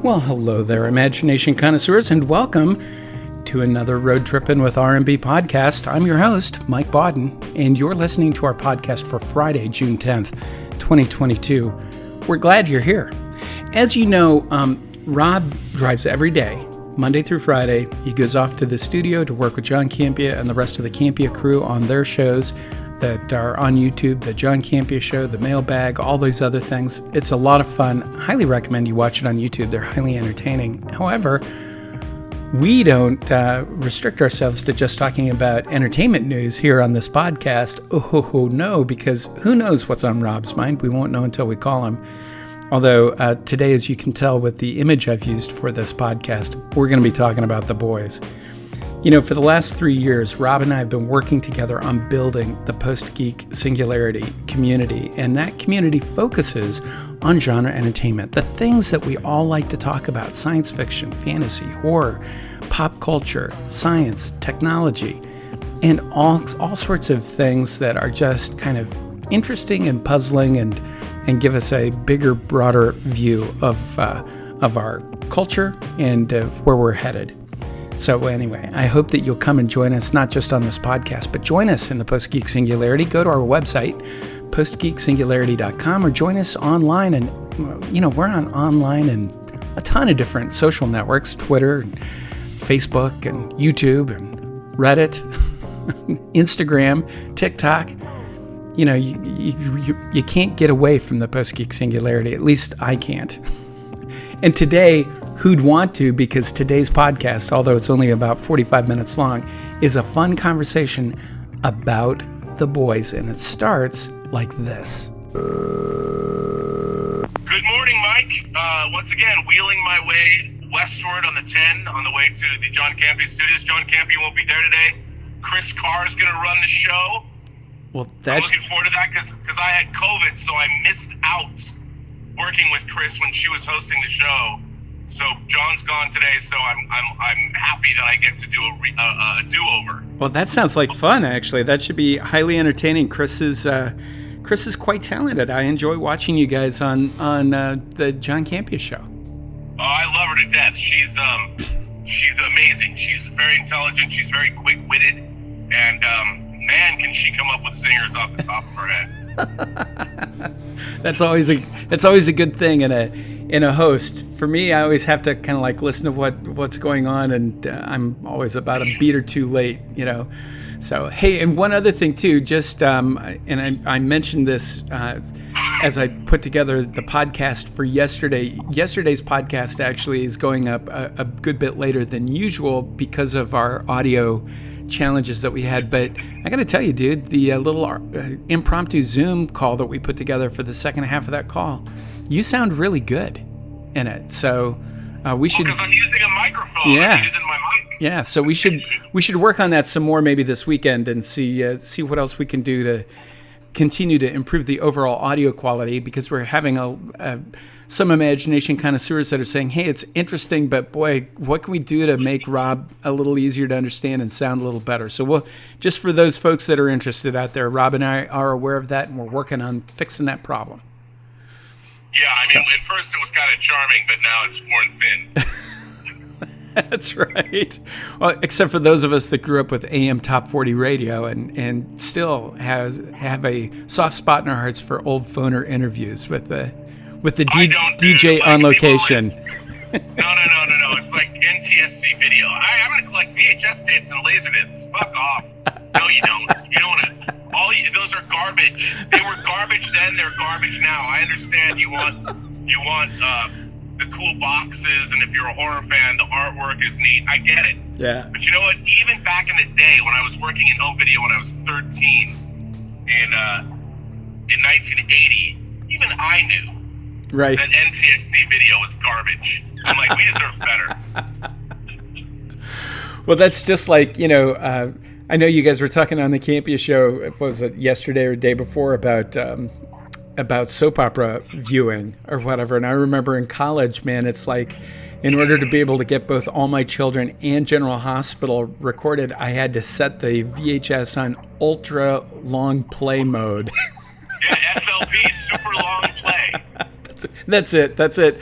Well, hello there, imagination connoisseurs, and welcome to another Road Trippin' with R&B podcast. I'm your host, Mike Bodden, and you're listening to our podcast for Friday, June 10th, 2022. We're glad you're here. As you know, Rob drives every day, Monday through Friday. He goes off to the studio to work with John Campea and the rest of the Campea crew on their shows that are on YouTube, the John Campea Show, the Mailbag, all those other things. It's a lot of fun. Highly recommend you watch it on YouTube. They're highly entertaining. However, we don't restrict ourselves to just talking about entertainment news here on this podcast. Oh, no, because who knows what's on Rob's mind? We won't know until we call him. Although today, as you can tell with the image I've used for this podcast, we're going to be talking about the boys. You know, for the last 3 years, Rob and I have been working together on building the Post-Geek Singularity community, and that community focuses on genre entertainment, the things that we all like to talk about: science fiction, fantasy, horror, pop culture, science, technology, and all sorts of things that are just kind of interesting and puzzling and give us a bigger, broader view of our culture and of where we're headed. So anyway, I hope that you'll come and join us, not just on this podcast, but join us in the Post-Geek Singularity. Go to our website, postgeeksingularity.com, or join us online. And, you know, we're online and a ton of different social networks, Twitter, and Facebook, and YouTube, and Reddit, Instagram, TikTok. You know, you can't get away from the Post-Geek Singularity. At least I can't. And today, who'd want to, because today's podcast, although it's only about 45 minutes long, is a fun conversation about the boys, and it starts like this. Good morning, Mike. Once again, wheeling my way westward on the 10 on the way to the John Campea studios. John Campea won't be there today. Chris Carr is going to run the show. Well, I'm looking forward to that because I had COVID, so I missed out working with Chris when she was hosting the show. So John's gone today, so I'm happy that I get to do a do-over. Well, that sounds like fun, actually. That should be highly entertaining. Chris is quite talented. I enjoy watching you guys on the John Campea Show. Oh, I love her to death. She's amazing. She's very intelligent. She's very quick-witted, and man, can she come up with zingers off the top of her head. That's always a good thing in a host. For me, I always have to kind of like listen to what's going on, and I'm always about a beat or two late, you know. So hey, and one other thing too, just and I mentioned this as I put together the podcast for yesterday. Yesterday's podcast actually is going up a good bit later than usual because of our audio challenges that we had. But I gotta tell you, dude, the little impromptu Zoom call that we put together for the second half of that call, you sound really good in it. So we should. Because I'm using a microphone. Yeah. I'm using my mic. Yeah. So we should work on that some more maybe this weekend and see what else we can do to continue to improve the overall audio quality, because we're having some imagination connoisseurs that are saying, hey, it's interesting, but boy, what can we do to make Rob a little easier to understand and sound a little better? So we'll, just for those folks that are interested out there, Rob and I are aware of that, and we're working on fixing that problem. Yeah, I mean, at first it was kind of charming, but now it's worn thin. That's right. Well, except for those of us that grew up with AM Top 40 radio and still have a soft spot in our hearts for old phoner interviews with the DJ on location. No. It's like NTSC video. I'm going to collect VHS tapes and laserdiscs. Fuck off. No, you don't. You don't want to. Those are garbage. They were garbage then. They're garbage now. I understand you want the cool boxes, and if you're a horror fan, the artwork is neat. I get it. Yeah. But you know what? Even back in the day when I was working in home video when I was 13 in 1980, even I knew. Right. That NTSC video was garbage. I'm like, we deserve better. Well, that's just like, you know, I know you guys were talking on the Campea Show, was it yesterday or the day before, about soap opera viewing or whatever. And I remember in college, man, it's like, in order to be able to get both All My Children and General Hospital recorded, I had to set the VHS on ultra long play mode. Yeah, SLP, super long play. That's it.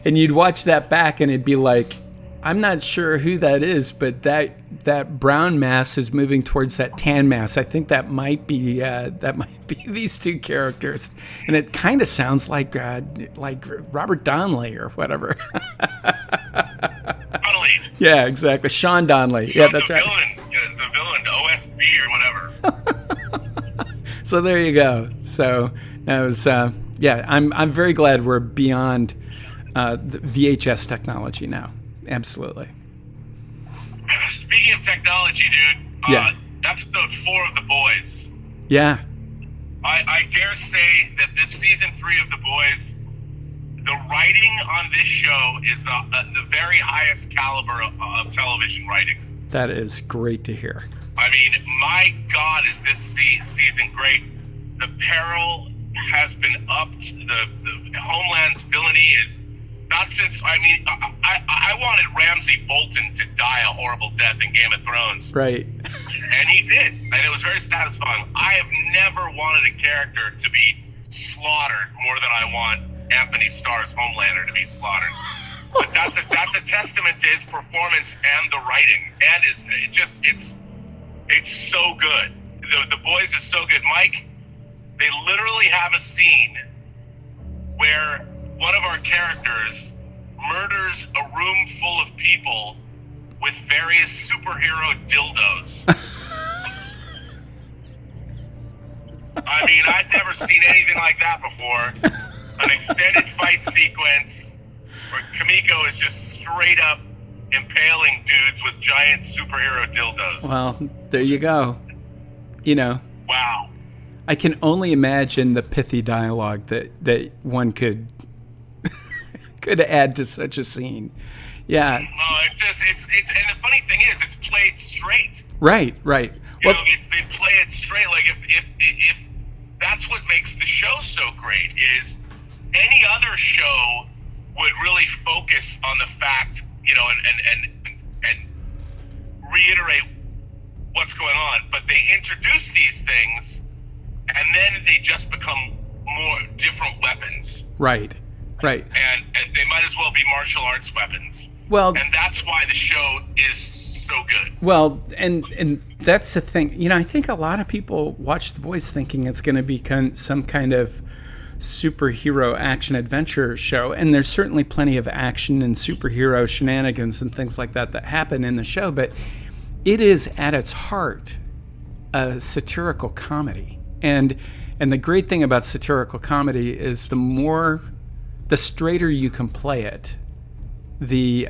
And you'd watch that back and it'd be like, I'm not sure who that is, but that brown mass is moving towards that tan mass. I think that might be these two characters, and it kind of sounds like Robert Donnelly or whatever. Donnelly. Yeah, exactly. Sean Donnelly. Yeah, that's right. The villain, OSB or whatever. So there you go. So that was I'm very glad we're beyond the VHS technology now. Absolutely. Speaking of technology, dude, yeah. Episode 4 of The Boys. Yeah. I dare say that this season 3 of The Boys, the writing on this show is the very highest caliber of television writing. That is great to hear. I mean, my God, is this season great. The peril has been upped. The Homeland's villainy is... Not since, I wanted Ramsay Bolton to die a horrible death in Game of Thrones. Right. And he did. And it was very satisfying. I have never wanted a character to be slaughtered more than I want Anthony Starr's Homelander to be slaughtered. But that's a testament to his performance and the writing. And it's so good. The Boys is so good. Mike, they literally have a scene where one of our characters murders a room full of people with various superhero dildos. I mean, I'd never seen anything like that before. An extended fight sequence where Kimiko is just straight up impaling dudes with giant superhero dildos. Well, there you go. Wow. I can only imagine the pithy dialogue that one could add to such a scene. Yeah. No, it's and the funny thing is, it's played straight. Right. They play it straight. Like if that's what makes the show so great, is any other show would really focus on the fact, and reiterate what's going on, but they introduce these things, and then they just become more different weapons. Right. And they might as well be martial arts weapons. Well, and that's why the show is so good. Well, and that's the thing. I think a lot of people watch The Boys thinking it's going to be some kind of superhero action adventure show, and there's certainly plenty of action and superhero shenanigans and things like that happen in the show, but it is at its heart a satirical comedy. And the great thing about satirical comedy is the straighter you can play it, the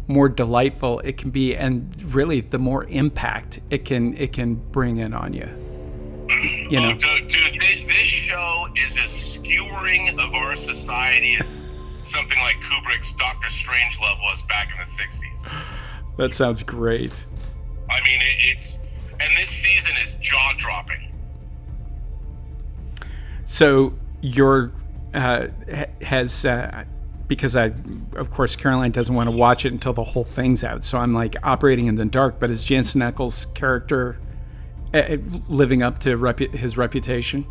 more delightful it can be, and really the more impact it can bring in on you. Dude, this show is as skewering of our society as something like Kubrick's Dr. Strangelove was back in the 60s. That sounds great. I mean, and this season is jaw-dropping. So your because of course Caroline doesn't want to watch it until the whole thing's out, so I'm like operating in the dark, but is Jensen Ackles' character living up to his reputation?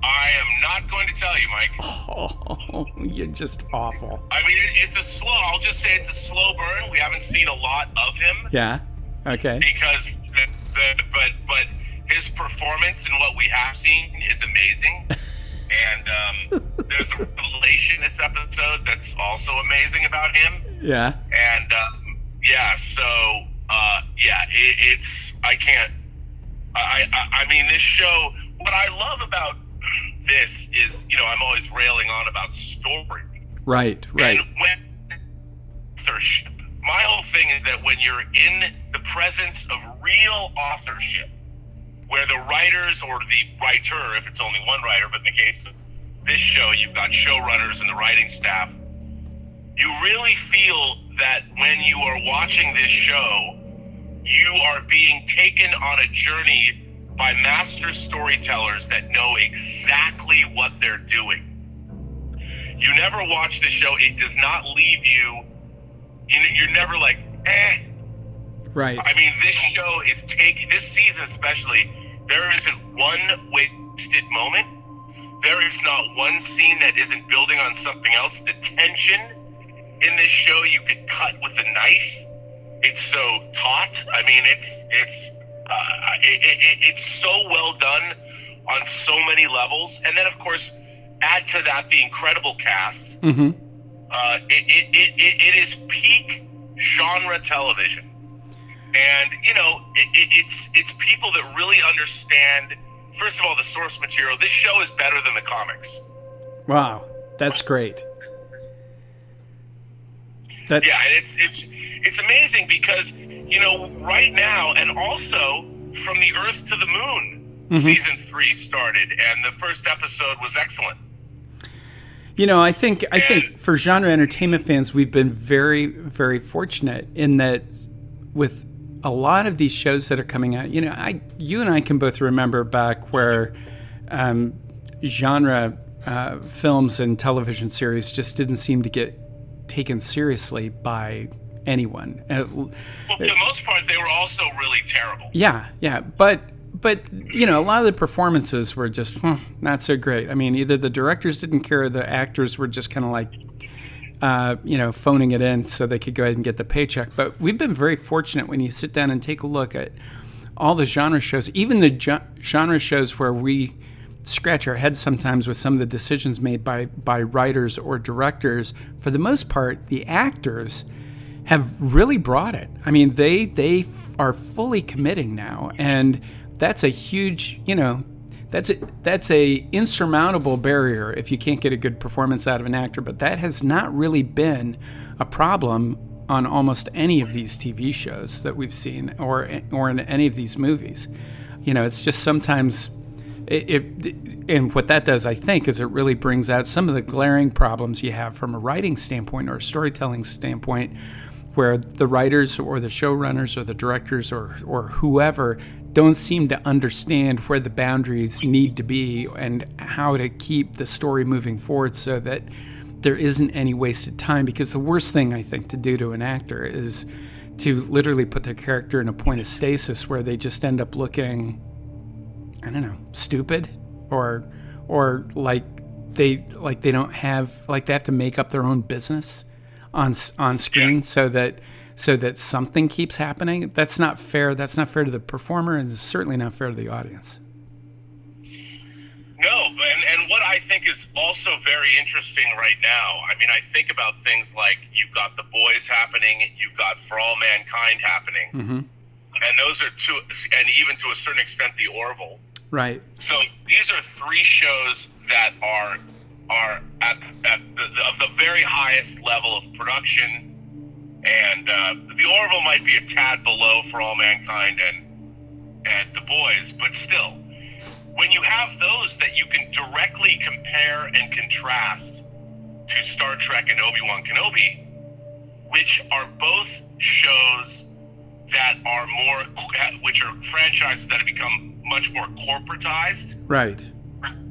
I am not going to tell you, Mike. Oh, you're just awful. I mean, I'll just say it's a slow burn. We haven't seen a lot of him. Yeah. Okay. Because but his performance in what we have seen is amazing. And there's a revelation this episode that's also amazing about him. Yeah. And it's I can't. I mean, this show. What I love about this is, I'm always railing on about story. Right. And when authorship, my whole thing is that when you're in the presence of real authorship, where the writers or the writer, if it's only one writer, but in the case of this show, you've got showrunners and the writing staff, you really feel that when you are watching this show, you are being taken on a journey by master storytellers that know exactly what they're doing. You never watch the show, it does not leave you, you're never like, eh. Right. I mean, this show is this season especially, there isn't one wasted moment. There is not one scene that isn't building on something else. The tension in this show you could cut with a knife. It's so taut. I mean, it's so well done on so many levels. And then, of course, add to that the incredible cast. Mm-hmm. It is peak genre television. And, you know, it's people that really understand, first of all, the source material. This show is better than the comics. Wow, that's great. Yeah, and it's amazing because, you know, right now, and also from the Earth to the Moon, mm-hmm. season 3 started, and the first episode was excellent. You know, I think for genre entertainment fans, we've been very, very fortunate in that with a lot of these shows that are coming out, you know, you and I can both remember back where genre films and television series just didn't seem to get taken seriously by anyone. Well, for the most part, they were also really terrible. Yeah, but you know, a lot of the performances were just not so great. I mean, either the directors didn't care, or the actors were just kind of like, you know, phoning it in so they could go ahead and get the paycheck. But we've been very fortunate when you sit down and take a look at all the genre shows, even the genre shows where we scratch our heads sometimes with some of the decisions made by writers or directors. For the most part, the actors have really brought it. I mean, they are fully committing now, and that's a huge, you know, that's a insurmountable barrier if you can't get a good performance out of an actor. But that has not really been a problem on almost any of these TV shows that we've seen, or in any of these movies. You know, it's just sometimes and what that does, I think, is it really brings out some of the glaring problems you have from a writing standpoint or a storytelling standpoint, where the writers or the showrunners or the directors or whoever don't seem to understand where the boundaries need to be and how to keep the story moving forward so that there isn't any wasted time. Because the worst thing, I think, to do to an actor is to literally put their character in a point of stasis where they just end up looking, I don't know, stupid, or like they don't have, like they have to make up their own business on screen so that something keeps happening. That's not fair. That's not fair to the performer, and it's certainly not fair to the audience. No, and what I think is also very interesting right now, I mean, I think about things like you've got The Boys happening, you've got For All Mankind happening, mm-hmm. and those are two, and even to a certain extent, The Orville. Right. So these are 3 shows that are at the very highest level of production, and The Orville might be a tad below For All Mankind and The Boys, but still, when you have those that you can directly compare and contrast to Star Trek and Obi-Wan Kenobi, which are both shows that are which are franchises that have become much more corporatized. Right.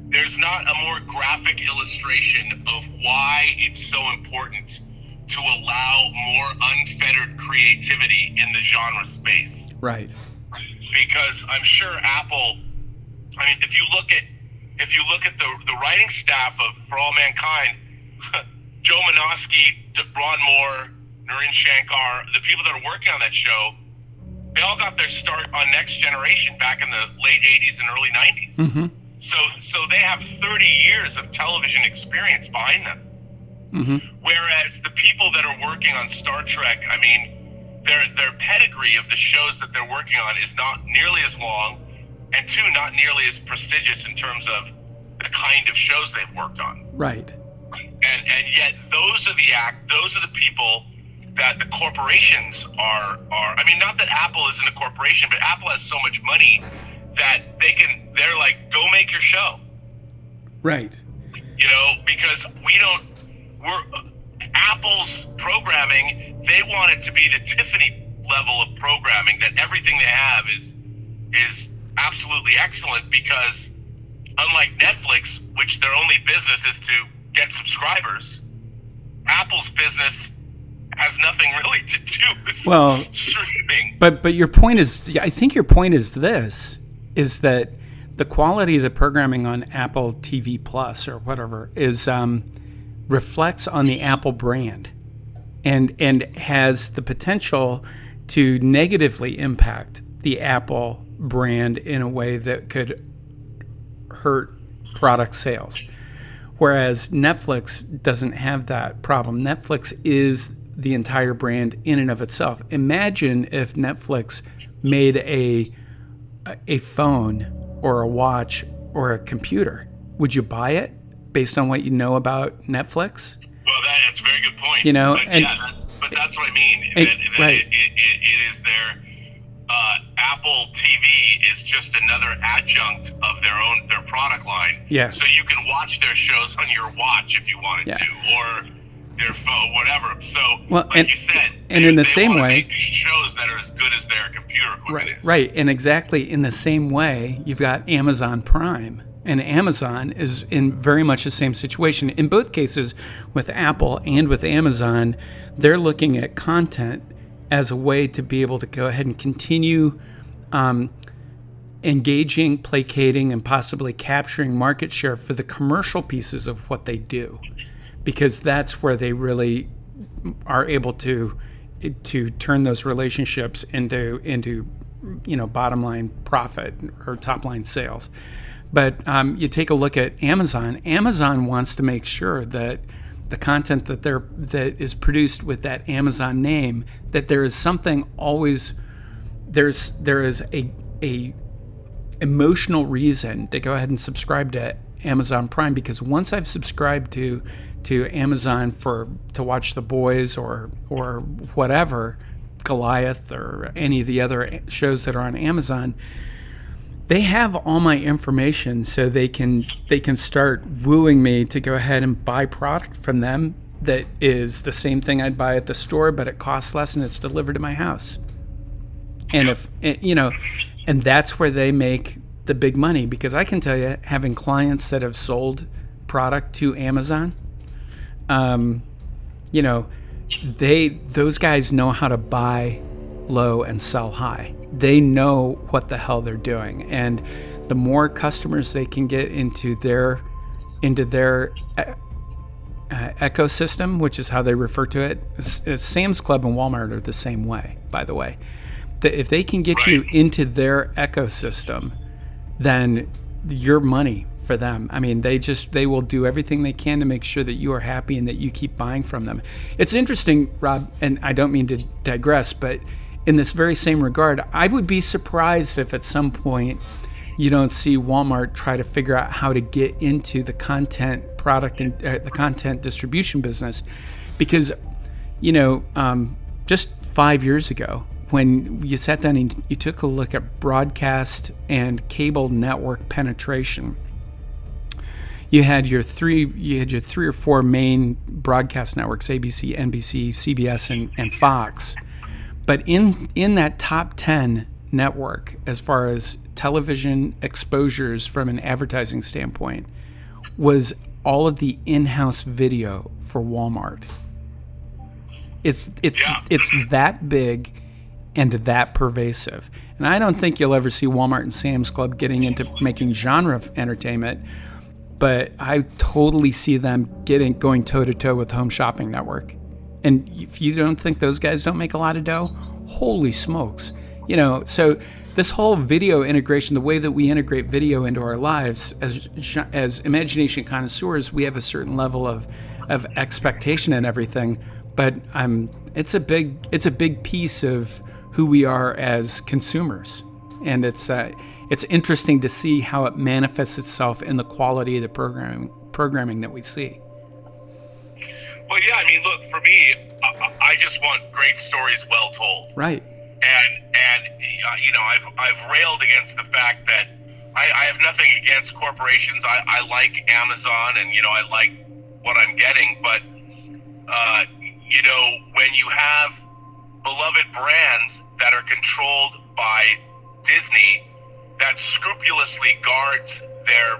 There's not a more graphic illustration of why it's so important to allow more unfettered creativity in the genre space. Right. Because I'm sure Apple, I mean, if you look at the writing staff of For All Mankind, Joe Menosky, Ron Moore, Naren Shankar, the people that are working on that show, they all got their start on Next Generation back in the late 80s and early 90s. Mm-hmm. So they have 30 years of television experience behind them. Mm-hmm. Whereas the people that are working on Star Trek, I mean, their pedigree of the shows that they're working on is not nearly as long, and 2, not nearly as prestigious in terms of the kind of shows they've worked on. Right. And yet those are the people that the corporations are. I mean, not that Apple isn't a corporation, but Apple has so much money that they're like, go make your show. Right. You know, because Apple's programming, they want it to be the Tiffany level of programming, that everything they have is absolutely excellent, because unlike Netflix, which their only business is to get subscribers, Apple's business has nothing really to do with streaming. But your point is, I think your point is this, is that the quality of the programming on Apple TV Plus or whatever is reflects on the Apple brand, and has the potential to negatively impact the Apple brand in a way that could hurt product sales. Whereas Netflix doesn't have that problem. Netflix is the entire brand in and of itself. Imagine if Netflix made a phone or a watch or a computer. Would you buy it based on what you know about Netflix? Well, that's a very good point. But that's what I mean. Right. It is their Apple TV is just another adjunct of their product line. Yes. So you can watch their shows on your watch if you wanted to, or their phone, whatever. So, you said, and in the same way, make shows that are as good as their computer equipment is. Right, and exactly in the same way, you've got Amazon Prime, and Amazon is in very much the same situation. In both cases, with Apple and with Amazon, they're looking at content as a way to be able to go ahead and continue engaging, placating, and possibly capturing market share for the commercial pieces of what they do, because that's where they really are able to turn those relationships into bottom line profit or top line sales. But you take a look at Amazon. Amazon wants to make sure that the content that is produced with that Amazon name, that there is something always, there is a emotional reason to go ahead and subscribe to Amazon Prime, because once I've subscribed to Amazon to watch The Boys or whatever, Goliath or any of the other shows that are on Amazon, they have all my information, so they can start wooing me to go ahead and buy product from them that is the same thing I'd buy at the store, but it costs less and it's delivered to my house. And and that's where they make the big money, because I can tell you, having clients that have sold product to Amazon, those guys know how to buy low and sell high. They know what the hell they're doing, and the more customers they can get into their ecosystem, which is how they refer to it. Sam's Club and Walmart are the same way, by the way. If they can get you into their ecosystem, then you're money for them. I mean, they will do everything they can to make sure that you are happy and that you keep buying from them. It's interesting, Rob, and I don't mean to digress, but in this very same regard, I would be surprised if at some point you don't see Walmart try to figure out how to get into the content product and the content distribution business, because just 5 years ago, when you sat down and you took a look at broadcast and cable network penetration, you had your three or four main broadcast networks: ABC, NBC, CBS, and Fox. But in that top 10 network, as far as television exposures from an advertising standpoint, was all of the in-house video for Walmart. It's that big and that pervasive. And I don't think you'll ever see Walmart and Sam's Club getting into making genre entertainment, but I totally see them going toe-to-toe with Home Shopping Network. And if you don't think those guys don't make a lot of dough, holy smokes. So this whole video integration, the way that we integrate video into our lives, as imagination connoisseurs, we have a certain level of expectation and everything, but it's a big piece of who we are as consumers. And it's interesting to see how it manifests itself in the quality of the programming that we see. Well, yeah, I mean, look, for me, I just want great stories well told. Right. And I've railed against the fact that I have nothing against corporations. I like Amazon, and I like what I'm getting, but when you have beloved brands that are controlled by Disney, that scrupulously guards their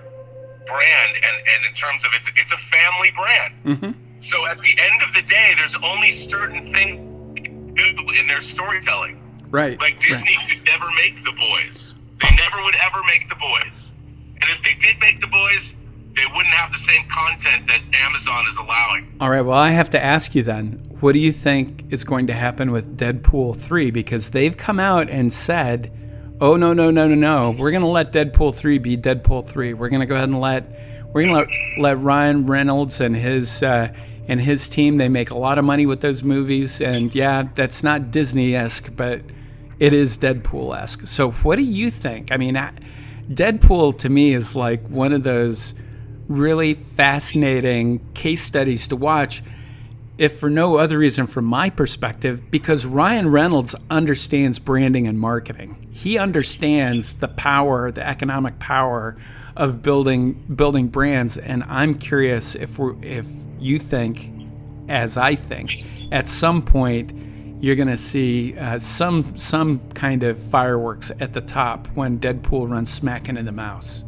brand, and in terms of it's a family brand. Mm-hmm. So at the end of the day, there's only certain things they do in their storytelling. Right. Like Disney could never make The Boys. They never would ever make The Boys. And if they did make The Boys, they wouldn't have the same content that Amazon is allowing. All right, well, I have to ask you then, what do you think is going to happen with Deadpool 3? Because they've come out and said, oh, no. We're going to let Deadpool 3 be Deadpool 3. We're going to go ahead and let Ryan Reynolds and his team, they make a lot of money with those movies. And yeah, that's not Disney-esque, but it is Deadpool-esque. So what do you think? I mean, Deadpool to me is like one of those really fascinating case studies to watch, if for no other reason from my perspective, because Ryan Reynolds understands branding and marketing. He understands the power, the economic power of building brands, and I'm curious if you think, as I think, at some point you're going to see some kind of fireworks at the top when Deadpool runs smack into the mouse.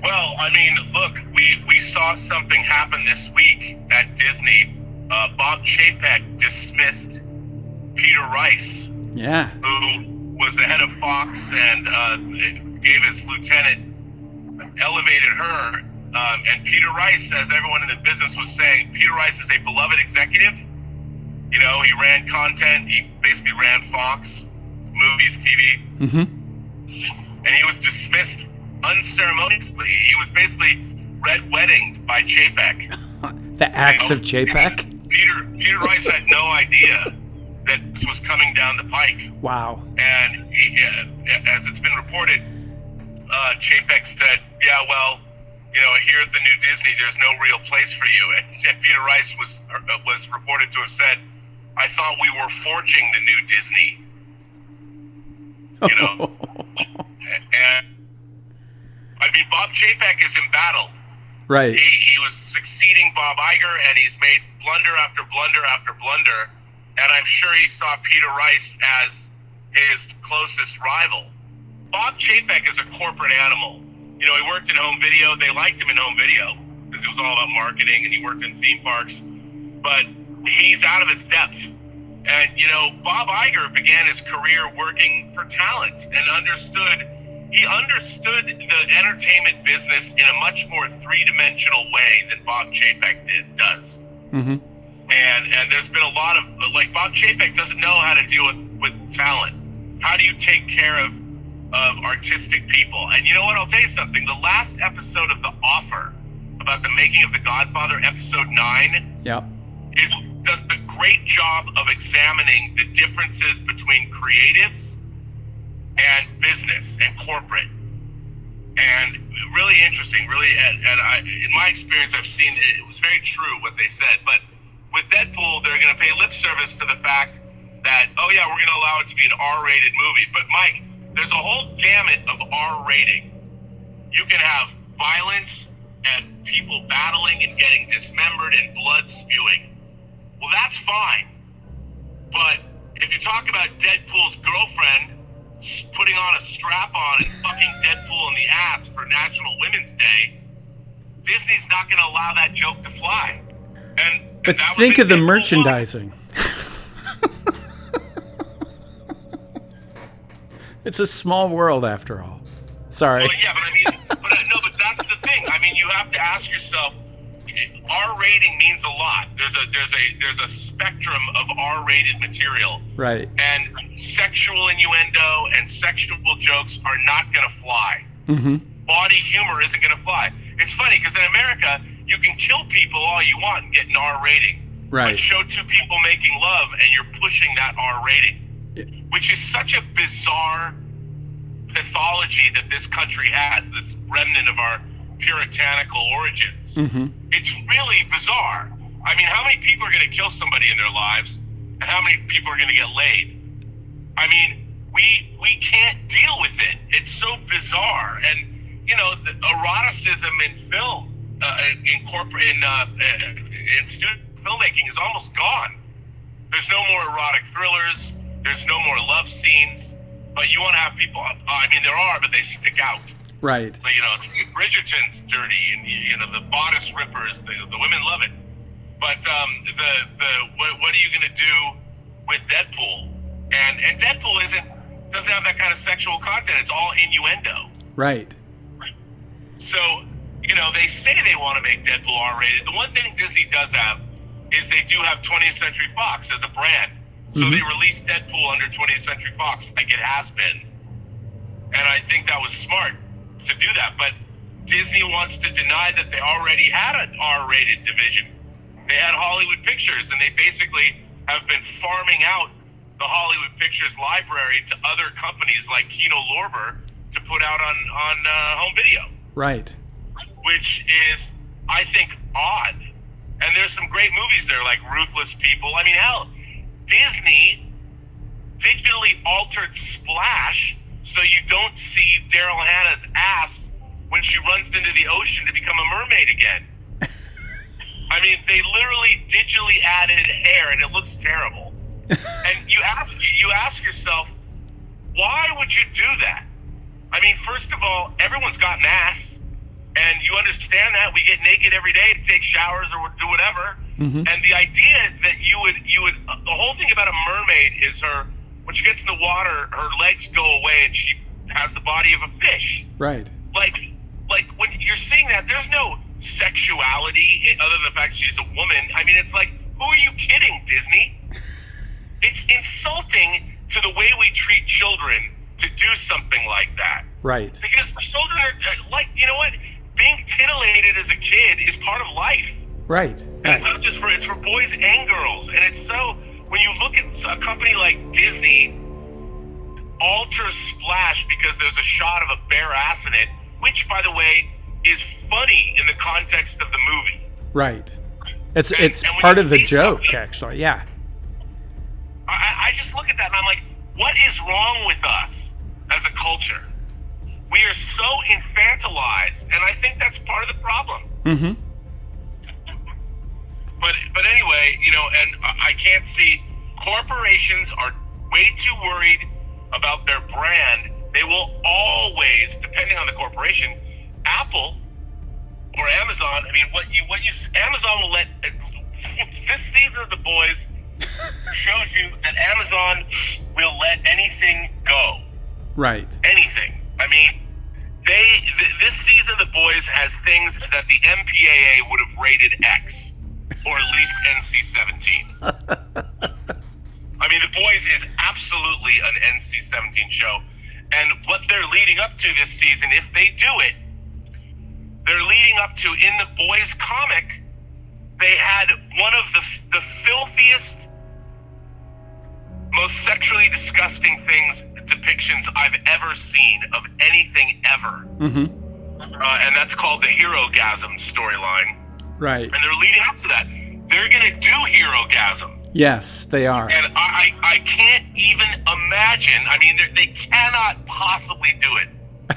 Well, I mean, look, we saw something happen this week at Disney. Bob Chapek dismissed Peter Rice, who was the head of Fox, and gave his lieutenant, elevated her. And Peter Rice, as everyone in the business was saying, Peter Rice is a beloved executive. You know, he ran content. He basically ran Fox, movies, TV. Mm-hmm. And he was dismissed unceremoniously. He was basically red weddinged by Chapek. The axe of Chapek? Peter Rice had no idea that this was coming down the pike. Wow. And as it's been reported, Chapek said, yeah, well, you know, here at the new Disney, there's no real place for you. And Peter Rice was reported to have said, I thought we were forging the new Disney. You know? And I mean, Bob Chapek is embattled. Right. He was succeeding Bob Iger, and he's made blunder after blunder after blunder. And I'm sure he saw Peter Rice as his closest rival. Bob Chapek is a corporate animal. You know, he worked in home video. They liked him in home video because it was all about marketing, and he worked in theme parks. But he's out of his depth. And, you know, Bob Iger began his career working for talent and understood the entertainment business in a much more three-dimensional way than Bob Chapek does. Mm-hmm. And there's been a lot of, like, Bob Chapek doesn't know how to deal with talent. How do you take care of artistic people? And you know what? I'll tell you something. The last episode of The Offer, about the making of The Godfather, episode 9, does the great job of examining the differences between creatives and business and corporate. And really interesting, really, and I, in my experience, I've seen it was very true what they said. But with Deadpool, they're going to pay lip service to the fact that, oh yeah, we're going to allow it to be an R-rated movie. But Mike, there's a whole gamut of R rating. You can have violence and people battling and getting dismembered and blood spewing. Well, that's fine. But if you talk about Deadpool's girlfriend putting on a strap-on and fucking Deadpool in the ass for National Women's Day, Disney's not going to allow that joke to fly. But think of the merchandising. It's a small world, after all. Sorry. Well, yeah, but I mean, but that's the thing. I mean, you have to ask yourself, R rating means a lot. There's a spectrum of R-rated material. Right. And sexual innuendo and sexual jokes are not going to fly. Mm-hmm. Body humor isn't going to fly. It's funny because in America, you can kill people all you want and get an R rating. Right. But show two people making love and you're pushing that R rating. Yeah. Which is such a bizarre pathology that this country has, this remnant of our puritanical origins. Mm-hmm. It's really bizarre. I mean, how many people are going to kill somebody in their lives, and how many people are going to get laid? I mean, we can't deal with it. It's so bizarre. And you know, the eroticism in film, in student filmmaking, is almost gone. There's no more erotic thrillers. There's no more love scenes. But you want to have people. I mean, there are, but they stick out. Right. So, you know, Bridgerton's dirty, and you know, the bodice rippers. The women love it. But what are you going to do with Deadpool? And Deadpool doesn't have that kind of sexual content. It's all innuendo. Right. So, they say they want to make Deadpool R-rated. The one thing Disney does have is they do have 20th Century Fox as a brand. So they released Deadpool under 20th Century Fox, like it has been. And I think that was smart to do that. But Disney wants to deny that they already had an R-rated division. They had Hollywood Pictures, and they basically have been farming out the Hollywood Pictures library to other companies like Kino Lorber to put out on home video. Right. Which is, I think, odd. And there's some great movies there, like Ruthless People. I mean, hell, Disney digitally altered Splash so you don't see Daryl Hannah's ass when she runs into the ocean to become a mermaid again. I mean, they literally digitally added hair, and it looks terrible. And you ask yourself, why would you do that? I mean, first of all, everyone's got masks, and you understand that. We get naked every day to take showers or do whatever. Mm-hmm. And the idea that you would the whole thing about a mermaid is when she gets in the water, her legs go away and she has the body of a fish. Right. Like when you're seeing that, there's no sexuality other than the fact she's a woman. I mean, it's like, who are you kidding, Disney? It's insulting to the way we treat children to do something like that. Right. Because children are like, you know what? Being titillated as a kid is part of life. Right. And it's not just it's for boys and girls. And it's so, when you look at a company like Disney alter Splash because there's a shot of a bare ass in it, which, by the way, is funny in the context of the movie. Right. It's part of the joke, actually. Yeah. I just look at that and I'm like, what is wrong with us as a culture? We are so infantilized, and I think that's part of the problem. Mm-hmm. But anyway, and I can't see, corporations are way too worried about their brand. They will always, depending on the corporation, Apple or Amazon. I mean, Amazon will let this season of The Boys shows you that Amazon will let anything go. Right. Anything. I mean, this season of The Boys has things that the MPAA would have rated X, or at least NC-17. I mean, The Boys is absolutely an NC-17 show. And what they're leading up to this season, if they do it, they're leading up to, in The Boys comic, they had one of the filthiest, most sexually disgusting depictions I've ever seen of anything ever. Mm-hmm. And that's called the Hero-gasm storyline. Right. And they're leading up to that. They're going to do Hero-gasm. Yes, they are. And I can't even imagine. I mean, they cannot possibly do it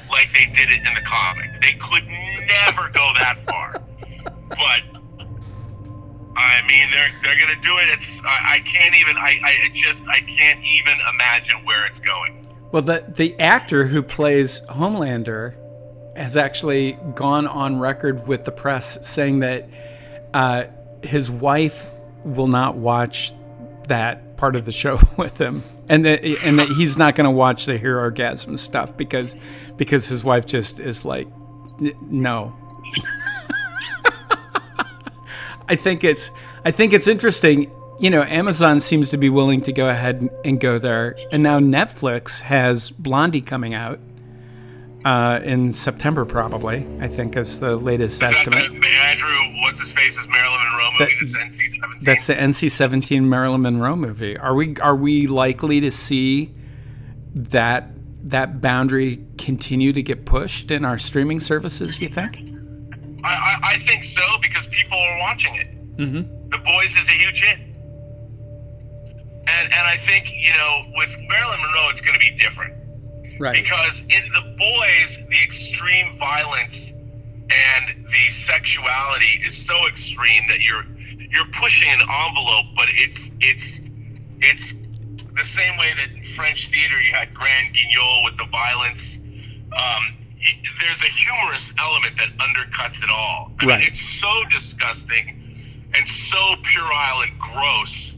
like they did it in the comic. They could never go that far. But I mean, they're gonna do it. I can't even imagine where it's going. Well, the actor who plays Homelander has actually gone on record with the press saying that his wife will not watch that part of the show with him, and that he's not going to watch the Hero-gasm stuff because his wife just is like, no. I think it's interesting. Amazon seems to be willing to go ahead and go there, and now Netflix has Blondie coming out in September, probably. I think is the latest estimate. The Andrew, what's his face's Marilyn Monroe movie? That's NC-17. That's the NC-17 Marilyn Monroe movie. Are we likely to see that boundary continue to get pushed in our streaming services? You think? I think so, because people are watching it. Mm-hmm. The Boys is a huge hit. And I think, with Marilyn Monroe, it's going to be different. Right. Because in The Boys, the extreme violence and the sexuality is so extreme that you're pushing an envelope, but it's the same way that in French theater you had Grand Guignol with the violence. There's a humorous element that undercuts it all. I mean, it's so disgusting and so puerile and gross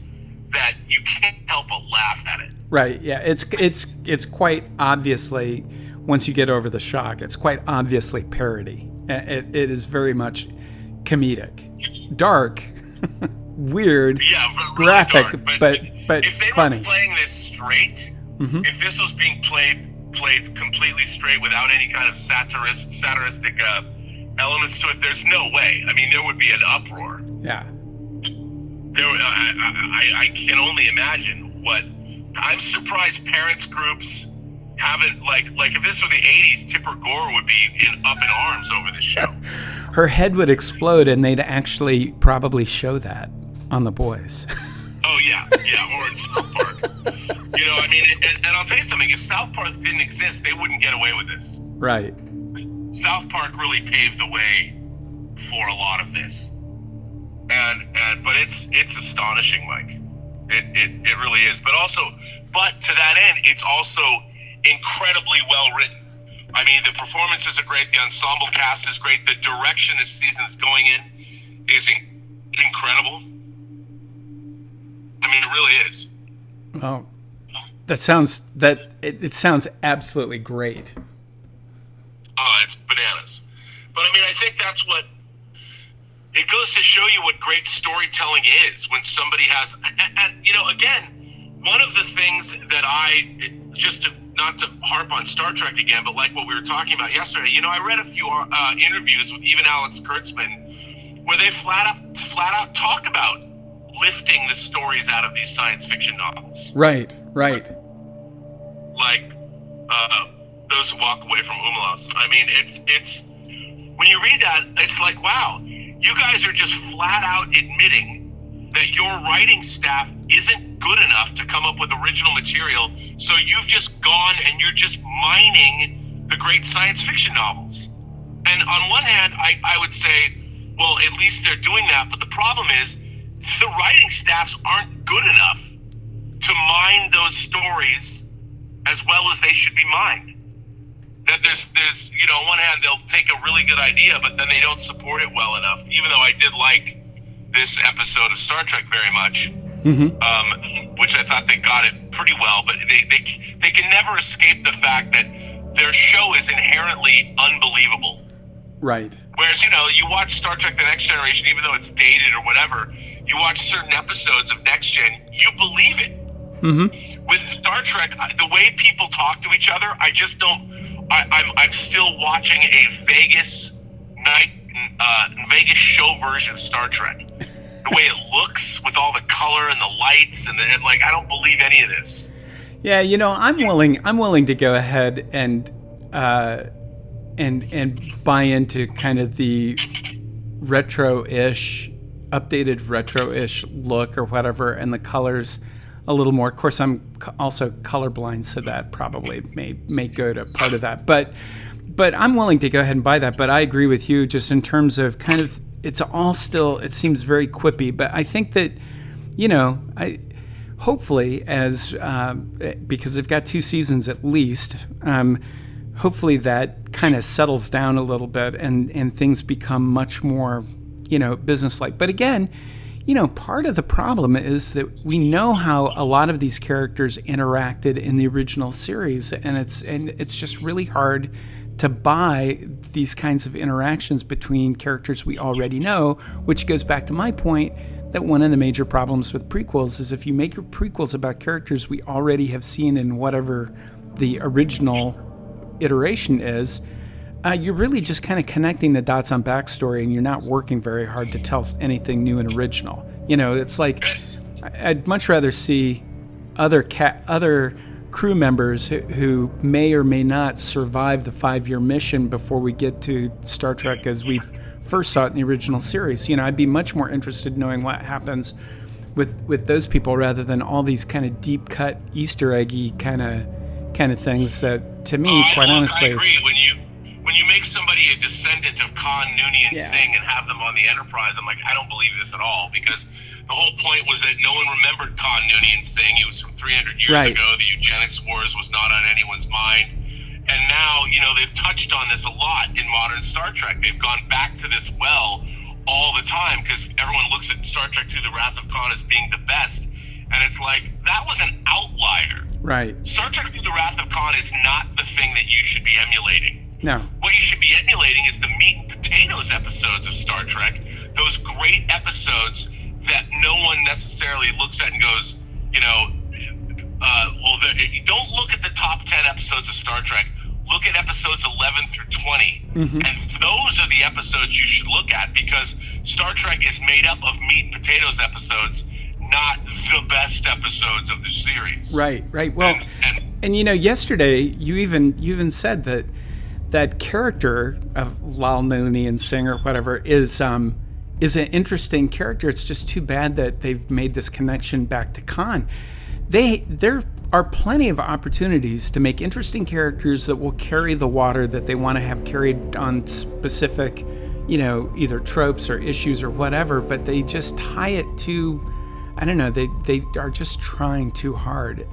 that you can't help but laugh at it. Right. Yeah. It's quite obviously once you get over the shock. It's quite obviously parody. It is very much comedic, dark, weird, really graphic, dark. but if they funny. were playing this straight, if this was being played completely straight without any kind of satiristic elements to it, there's no way. I mean, there would be an uproar. Yeah. I can only imagine what. I'm surprised parents groups haven't like if this were the 80s, Tipper Gore would be up in arms over this show. Her head would explode, and they'd actually probably show that on The Boys. Oh yeah, or in South Park. You know, I mean, and I'll tell you something. If South Park didn't exist, they wouldn't get away with this. Right. South Park really paved the way for a lot of this, but it's astonishing, Mike. It really is. But to that end, it's also incredibly well written. I mean, the performances are great. The ensemble cast is great. The direction this season is going in is incredible. I mean, it really is. Well, it sounds absolutely great. Oh, it's bananas. But I mean, I think that's what it goes to show you what great storytelling is when somebody has, and you know, again, one of the things that not to harp on Star Trek again, but like what we were talking about yesterday, you know, I read a few interviews with even Alex Kurtzman where they flat out talk about lifting the stories out of these science fiction novels. Right. Like those who walk away from Umlaus. I mean, it's when you read that, it's like, wow, you guys are just flat out admitting that your writing staff isn't good enough to come up with original material, so you've just gone and you're just mining the great science fiction novels. And on one hand, I would say, well, at least they're doing that, but the problem is the writing staffs aren't good enough to mine those stories as well as they should be mined. That there's you know, on one hand, they'll take a really good idea, but then they don't support it well enough, even though I did like this episode of Star Trek very much, which I thought they got it pretty well, but they can never escape the fact that their show is inherently unbelievable. Right. Whereas, you know, you watch Star Trek The Next Generation, even though it's dated or whatever, you watch certain episodes of Next Gen, you believe it. With Star Trek, the way people talk to each other, I just don't. I'm still watching a Vegas show version of Star Trek. The way it looks with all the color and the lights and like, I don't believe any of this. Yeah, you know, I'm willing to go ahead and buy into kind of the retro-ish, updated retro-ish look or whatever, and the colors a little more. Of course, I'm also colorblind, so that probably may go to part of that. But I'm willing to go ahead and buy that. But I agree with you just in terms of kind of, it's all still, it seems very quippy. But I think that, you know, hopefully because they've got 2 seasons at least, hopefully that kind of settles down a little bit and things become much more, you know, businesslike. But again, you know, part of the problem is that we know how a lot of these characters interacted in the original series, and it's just really hard to buy these kinds of interactions between characters we already know, which goes back to my point that one of the major problems with prequels is if you make your prequels about characters we already have seen in whatever the original iteration is, you're really just kind of connecting the dots on backstory, and you're not working very hard to tell anything new and original. You know, it's like I'd much rather see other crew members who may or may not survive the 5-year mission before we get to Star Trek as we first saw it in the original series. You know, I'd be much more interested in knowing what happens with those people rather than all these kind of deep cut Easter eggy kind of things that, to me, quite honestly, I agree. When you make somebody a descendant of Khan, Noonien, Singh and have them on the Enterprise, I'm like, I don't believe this at all, because the whole point was that no one remembered Khan, Noonien, Singh. He was from 300 years ago. The eugenics wars was not on anyone's mind. And now, you know, they've touched on this a lot in modern Star Trek. They've gone back to this well all the time because everyone looks at Star Trek II, The Wrath of Khan as being the best. And it's like, that was an outlier. Right. Star Trek Through the Wrath of Khan is not the thing that you should be emulating. No. What you should be emulating is the meat and potatoes episodes of Star Trek, those great episodes that no one necessarily looks at and goes, you don't look at the top 10 episodes of Star Trek. Look at episodes 11 through 20. Mm-hmm. And those are the episodes you should look at, because Star Trek is made up of meat and potatoes episodes, not the best episodes of the series. Right. Well, and yesterday you even said that character of Lal Nooney and Singh or whatever is an interesting character. It's just too bad that they've made this connection back to Khan. There are plenty of opportunities to make interesting characters that will carry the water that they want to have carried on specific, either tropes or issues or whatever, but they just tie it to, I don't know, they are just trying too hard,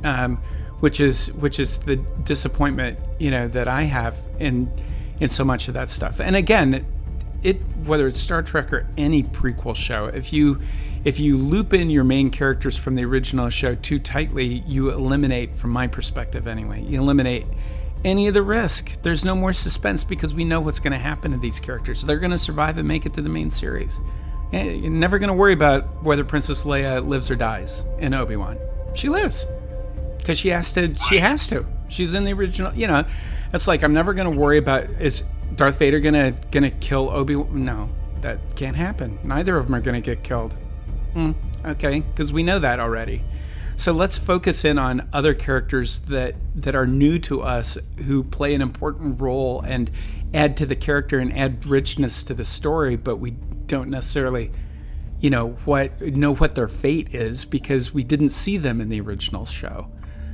which is the disappointment, that I have in so much of that stuff. And again, whether it's Star Trek or any prequel show, if you loop in your main characters from the original show too tightly, you eliminate, from my perspective anyway, you eliminate any of the risk. There's no more suspense because we know what's going to happen to these characters. They're going to survive and make it to the main series. You're never going to worry about whether Princess Leia lives or dies in Obi-Wan. She lives because she has to. She's in the original. It's like, I'm never going to worry about, is Darth Vader gonna kill Obi-Wan? No, that can't happen. Neither of them are gonna get killed. Okay, because we know that already. So let's focus in on other characters that are new to us, who play an important role and add to the character and add richness to the story, but we don't necessarily know what their fate is because we didn't see them in the original show.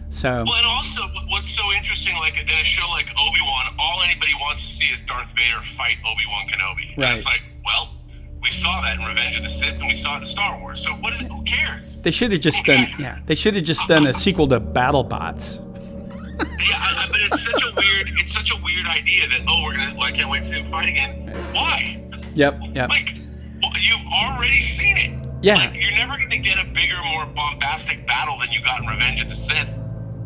So, well, and also, what's so interesting, like in a show like Obi-Wan, all anybody wants to see is Darth Vader fight Obi-Wan Kenobi. Right. And it's like, well, we saw that in Revenge of the Sith, and we saw it in Star Wars. So who cares? They should have just done a sequel to BattleBots. Yeah, but it's such a weird idea that, I can't wait to see him fight again. Why? Yep. Like, you've already seen it. Yeah. Like, you're never going to get a bigger, more bombastic battle than you got in Revenge of the Sith.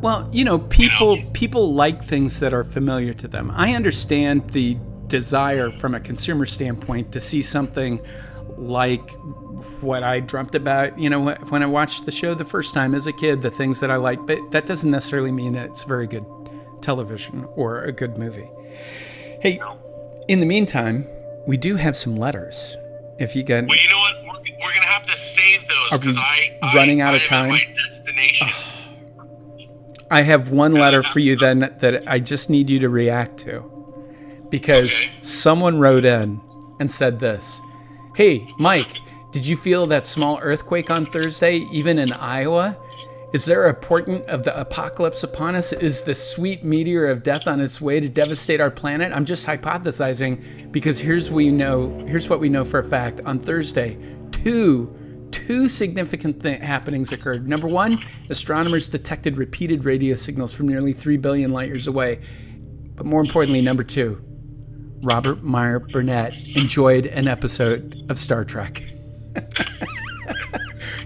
Well, people like things that are familiar to them. I understand the desire from a consumer standpoint to see something like what I dreamt about, when I watched the show the first time as a kid, the things that I like, but that doesn't necessarily mean that it's very good television or a good movie. Hey, in the meantime, we do have some letters. If you get... Well, you know what? We're going to have to save those because running out of time. My destination. I have one letter for you then that I just need you to react to, because someone wrote in and said this: "Hey, Mike, did you feel that small earthquake on Thursday, even in Iowa? Is there a portent of the apocalypse upon us? Is the sweet meteor of death on its way to devastate our planet? I'm just hypothesizing, because here's what we know for a fact. On Thursday, two significant happenings occurred. Number one, astronomers detected repeated radio signals from nearly 3 billion light years away. But more importantly, number two, Robert Meyer Burnett enjoyed an episode of Star Trek."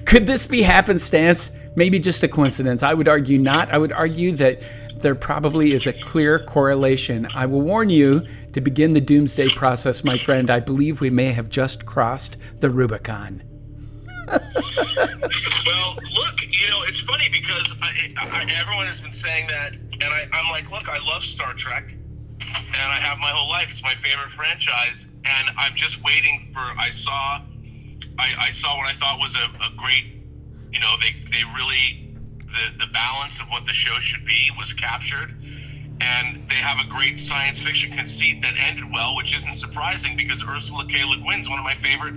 Could this be happenstance? Maybe just a coincidence. I would argue not. I would argue that there probably is a clear correlation. I will warn you to begin the doomsday process, my friend. I believe we may have just crossed the Rubicon. Well, look, it's funny because everyone has been saying that, and I'm like, look, I love Star Trek, and I have my whole life. It's my favorite franchise, and I'm just waiting for. I saw what I thought was a great. They really the balance of what the show should be was captured, and they have a great science fiction conceit that ended well, which isn't surprising because Ursula K. Le Guin's one of my favorite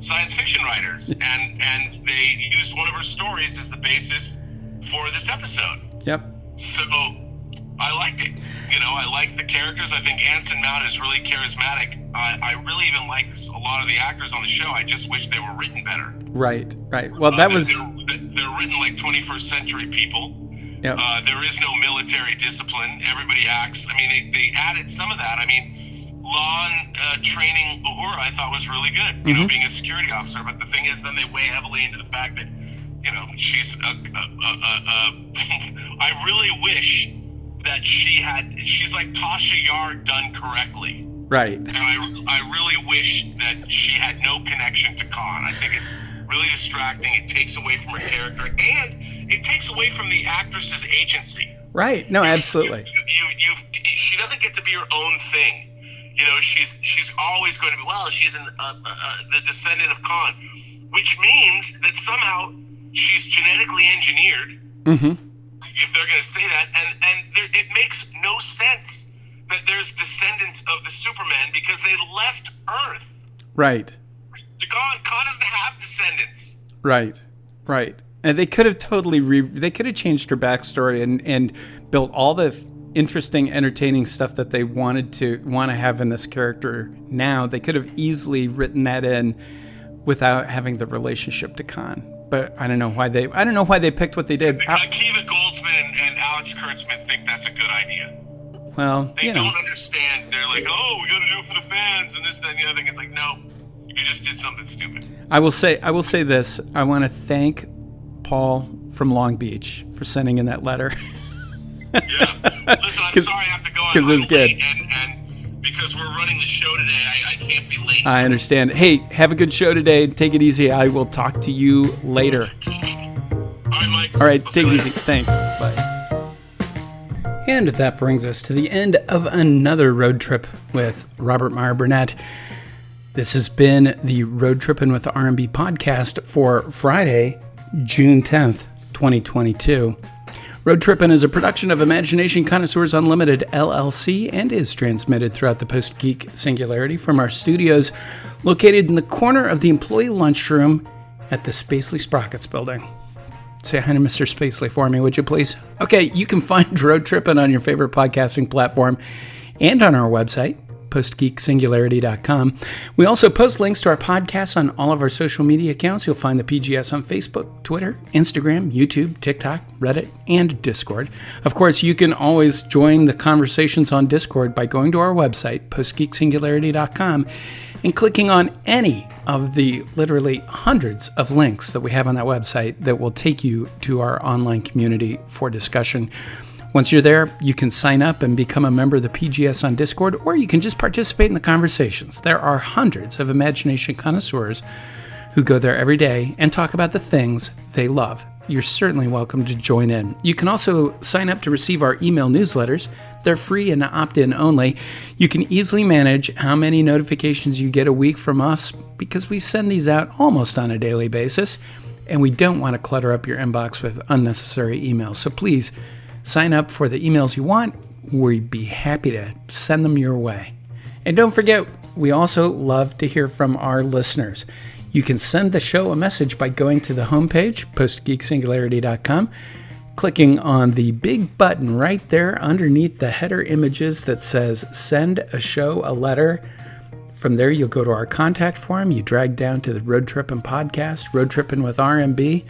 science fiction writers, and they used one of her stories as the basis for this episode. Yep. So I liked it. I like the characters. I think Anson Mount is really charismatic. I really even like a lot of the actors on the show. I just wish they were written better. Right. Well, they're written like 21st century people. Yep. There is no military discipline. Everybody acts. I mean, they added some of that. I mean, Lon training Uhura I thought was really good, being a security officer. But the thing is, then they weigh heavily into the fact that she's I really wish that she's like Tasha Yar done correctly. Right. And I really wish that she had no connection to Khan. I think it's really distracting. It takes away from her character, and it takes away from the actress's agency. Right. No, absolutely. She doesn't get to be her own thing. She's always going to be, she's the descendant of Khan, which means that somehow she's genetically engineered. Mm-hmm. If they're going to say that, and it makes no sense that there's descendants of the Superman because they left Earth. Right. Khan doesn't have descendants. Right. And they could have they could have changed her backstory and built all the interesting, entertaining stuff that they want to have in this character. Now they could have easily written that in without having the relationship to Khan. But I don't know why they picked what they did. Akiva Goldsman and Alex Kurtzman think that's a good idea. Well, they don't understand. They're like, oh, we got to do it for the fans and this, that, and the other thing. It's like, no, you just did something stupid. I will say this. I want to thank Paul from Long Beach for sending in that letter. Yeah. Listen, I'm sorry I have to go out a little late, and because we're running the show today, I can't be late. I understand. Hey, have a good show today. Take it easy. I will talk to you later. All right, Mike. All right, take it easy. Thanks. Bye. And that brings us to the end of another road trip with Robert Meyer Burnett. This has been the Road Trippin' with R&B podcast for Friday, June 10th, 2022. Road Trippin' is a production of Imagination Connoisseurs Unlimited, LLC, and is transmitted throughout the Post-Geek Singularity from our studios located in the corner of the employee lunchroom at the Spacely Sprockets building. Say hi to Mr. Spacely for me, would you please? Okay, you can find Road Trippin' on your favorite podcasting platform and on our website, postgeeksingularity.com. We also post links to our podcasts on all of our social media accounts. You'll find the PGS on Facebook, Twitter, Instagram, YouTube, TikTok, Reddit, and Discord. Of course, you can always join the conversations on Discord by going to our website, postgeeksingularity.com, and clicking on any of the literally hundreds of links that we have on that website that will take you to our online community for discussion. Once you're there, you can sign up and become a member of the PGS on Discord, or you can just participate in the conversations. There are hundreds of imagination connoisseurs who go there every day and talk about the things they love. You're certainly welcome to join in. You can also sign up to receive our email newsletters. They're free and opt-in only. You can easily manage how many notifications you get a week from us because we send these out almost on a daily basis, and we don't want to clutter up your inbox with unnecessary emails. So please, sign up for the emails you want. We'd be happy to send them your way. And don't forget, we also love to hear from our listeners. You can send the show a message by going to the homepage, postgeeksingularity.com, clicking on the big button right there underneath the header images that says Send a Show a Letter. From there, you'll go to our contact form. You drag down to the Road Trippin' podcast, Road Trippin' with RMB.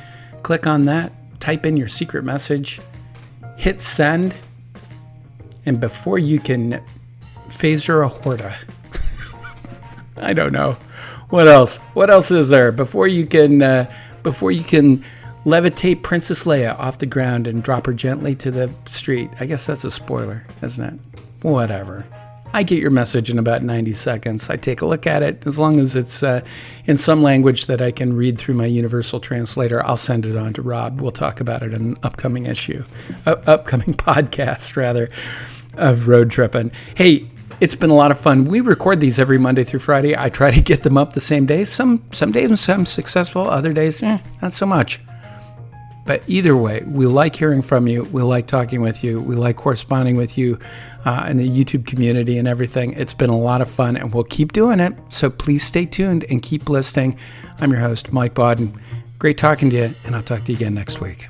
Click on that, type in your secret message, hit send, and before you can phaser a horta, I don't know. What else? What else is there? Before you can levitate Princess Leia off the ground and drop her gently to the street. I guess that's a spoiler, isn't it? Whatever. I get your message in about 90 seconds. I take a look at it. As long as it's in some language that I can read through my universal translator, I'll send it on to Rob. We'll talk about it in an upcoming podcast, rather, of Road Trippin'. Hey, it's been a lot of fun. We record these every Monday through Friday. I try to get them up the same day. Some days I'm successful. Other days, not so much. But either way, we like hearing from you. We like talking with you. We like corresponding with you in the YouTube community and everything. It's been a lot of fun, and we'll keep doing it. So please stay tuned and keep listening. I'm your host, Mike Bodden. Great talking to you, and I'll talk to you again next week.